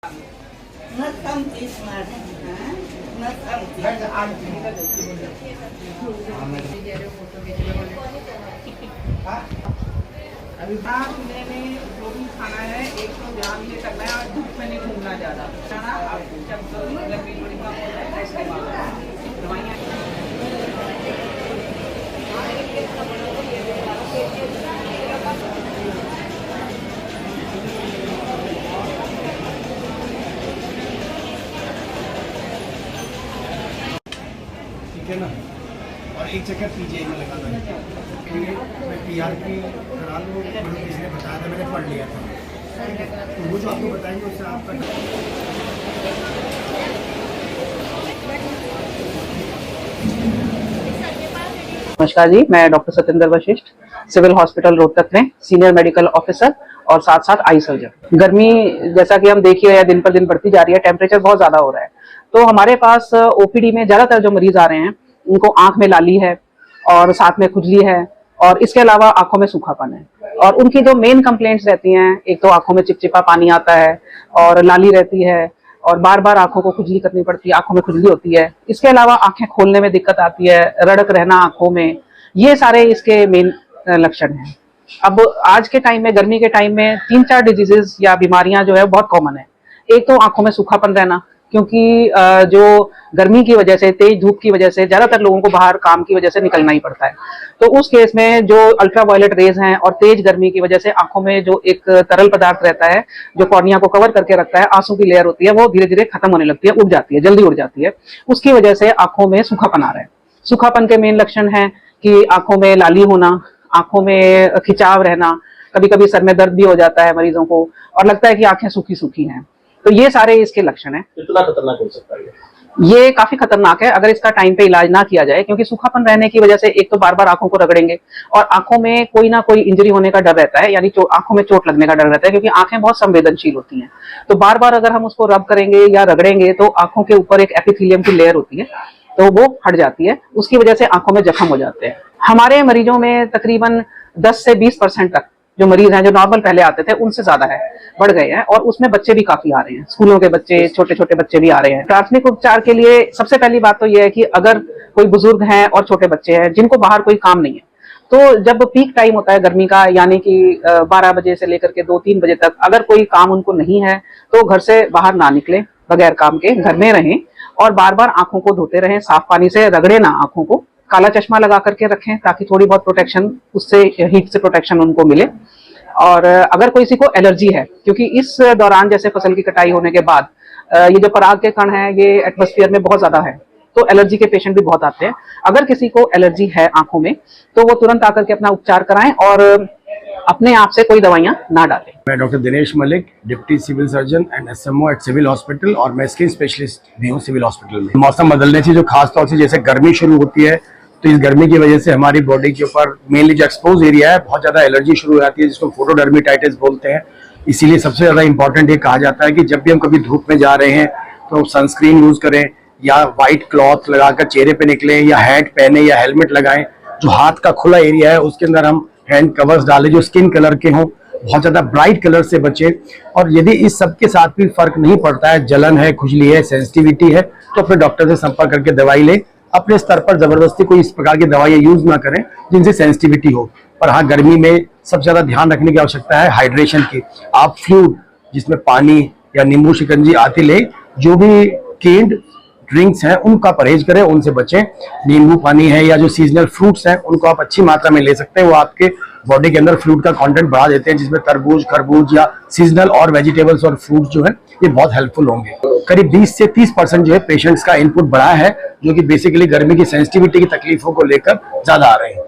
अभी खाने में जो भी खाना है एक तो ध्यान ये करना है और धूप में नहीं घूमना ज्यादा खाना। आप जब गर्मी थोड़ी कम हो जाए दवाइयाँ ठीक है ना। और एक चक्कर पीजीआई में लगाना है क्योंकि मैं पीआरपी करा लूँ, किसी ने बताया था, मैंने पढ़ लिया था, तो वो जो आपको बताएंगे उससे आपका। नमस्कार जी, मैं doctor Satyendra Vashisht, civil hospital Rohtak में सीनियर मेडिकल ऑफिसर और साथ साथ आई सर्जन। गर्मी जैसा कि हम देख ही रहे हैं दिन पर दिन बढ़ती जा रही है, टेम्परेचर बहुत ज्यादा हो रहा है, तो हमारे पास ओपीडी में ज्यादातर जो मरीज आ रहे हैं उनको आंख में लाली है और साथ में खुजली है और इसके अलावा आंखों में सूखापन है। और उनकी जो मेन कंप्लेंट्स रहती हैं, एक तो आंखों में चिपचिपा पानी आता है और लाली रहती है और बार बार आंखों को खुजली करनी पड़ती है, आंखों में खुजली होती है। इसके अलावा आंखें खोलने में दिक्कत आती है, रड़क रहना आंखों में, ये सारे इसके मेन लक्षण हैं। अब आज के टाइम में, गर्मी के टाइम में 3-4 डिजीजेस या बीमारियां जो है बहुत कॉमन है। एक तो आंखों में सूखापन रहना, क्योंकि जो गर्मी की वजह से, तेज धूप की वजह से ज्यादातर लोगों को बाहर काम की वजह से निकलना ही पड़ता है, तो उस केस में जो अल्ट्रावायलेट रेज हैं और तेज गर्मी की वजह से आंखों में जो एक तरल पदार्थ रहता है जो कॉर्निया को कवर करके रखता है, आंसू की लेयर होती है, वो धीरे धीरे खत्म होने लगती है, उड़ जाती है, जल्दी उड़ जाती है। उसकी वजह से आंखों में सूखापन आ रहा है। सूखापन के मेन लक्षण है कि आंखों में लाली होना, आंखों में खिंचाव रहना, कभी कभी सर में दर्द भी हो जाता है मरीजों को और लगता है कि आंखें सूखी सूखी हैं। तो ये सारे इसके लक्षण हैं। कितना खतरनाक हो सकता है ये काफी खतरनाक है अगर इसका टाइम पे इलाज ना किया जाए, क्योंकि सूखापन रहने की वजह से एक तो बार बार आंखों को रगड़ेंगे और आंखों में कोई ना कोई इंजरी होने का डर रहता है, यानी आंखों में चोट लगने का डर रहता है, क्योंकि आंखें बहुत संवेदनशील होती हैं। तो बार बार अगर हम उसको रब करेंगे या रगड़ेंगे तो आंखों के ऊपर एक एपिथेलियम की लेयर होती है, तो वो हट जाती है, उसकी वजह से आंखों में जख्म हो जाते हैं। हमारे मरीजों में तकरीबन 10 से 20% तक जो मरीज हैं, जो नॉर्मल पहले आते थे उनसे ज्यादा है, बढ़ गए हैं। और उसमें बच्चे भी काफी आ रहे हैं, स्कूलों के बच्चे, छोटे छोटे बच्चे भी आ रहे हैं। प्राथमिक उपचार के लिए सबसे पहली बात तो यह है कि अगर कोई बुजुर्ग हैं और छोटे बच्चे हैं जिनको बाहर कोई काम नहीं है, तो जब पीक टाइम होता है गर्मी का, यानी कि 12 बजे से लेकर के 2-3 बजे तक, अगर कोई काम उनको नहीं है तो घर से बाहर ना निकले, बगैर काम के घर में रहें और बार बार आंखों को धोते रहें, साफ पानी से रगड़े ना आंखों को, काला चश्मा लगा करके रखें ताकि थोड़ी बहुत प्रोटेक्शन, उससे हीट से प्रोटेक्शन उनको मिले। और अगर किसी को एलर्जी है, क्योंकि इस दौरान जैसे फसल की कटाई होने के बाद ये जो पराग के कण हैं ये एटमॉस्फेयर में बहुत ज्यादा है, तो एलर्जी के पेशेंट भी बहुत आते हैं। अगर किसी को एलर्जी है आंखों में तो वो तुरंत आकर के अपना उपचार कराएं और अपने आप से कोई दवाइयां ना डालें। मैं doctor Dinesh Malik, deputy civil surgeon and SMO at civil hospital, और मैं स्किन स्पेशलिस्ट भी हूँ सिविल हॉस्पिटल में। मौसम बदलने से जो खास तौर से जैसे गर्मी शुरू होती है, तो इस गर्मी की वजह से हमारी बॉडी के ऊपर मेनली जो एक्सपोज एरिया है बहुत ज़्यादा एलर्जी शुरू हो जाती है, जिसको फोटोडर्मिटाइटिस बोलते हैं। इसीलिए सबसे ज़्यादा इंपॉर्टेंट ये कहा जाता है कि जब भी हम कभी धूप में जा रहे हैं तो सनस्क्रीन यूज़ करें या वाइट क्लॉथ लगाकर चेहरे पे निकलें या हैट पहने या हेलमेट लगाएं। जो हाथ का खुला एरिया है उसके अंदर हम हैंड कवर्स डालें जो स्किन कलर के हों, बहुत ज़्यादा ब्राइट कलर से बचें। और यदि इस सब के साथ भी फर्क नहीं पड़ता है, जलन है, खुजली है, सेंसिटिविटी है, तो अपने डॉक्टर से संपर्क करके दवाई लें। अपने स्तर पर जबरदस्ती कोई इस प्रकार की दवाइयाँ यूज ना करें जिनसे सेंसिटिविटी हो। पर हाँ, गर्मी में सबसे ज्यादा ध्यान रखने की आवश्यकता है हाइड्रेशन की। आप फ्लूइड जिसमें पानी या नींबू शिकंजी आती ले, जो भी केन्ड ड्रिंक्स हैं उनका परहेज करें, उनसे बचें। नींबू पानी है या जो सीजनल फ्रूट्स हैं उनको आप अच्छी मात्रा में ले सकते हैं, वो आपके बॉडी के अंदर फ्लूइड का कंटेंट बढ़ा देते हैं, जिसमें तरबूज, खरबूज या सीजनल और वेजिटेबल्स और फ्रूट्स जो है ये बहुत हेल्पफुल होंगे। करीब 20 से 30% जो है पेशेंट्स का इनपुट बढ़ा है, जो कि बेसिकली गर्मी की सेंसिटिविटी की तकलीफों को लेकर ज्यादा आ रहे हैं।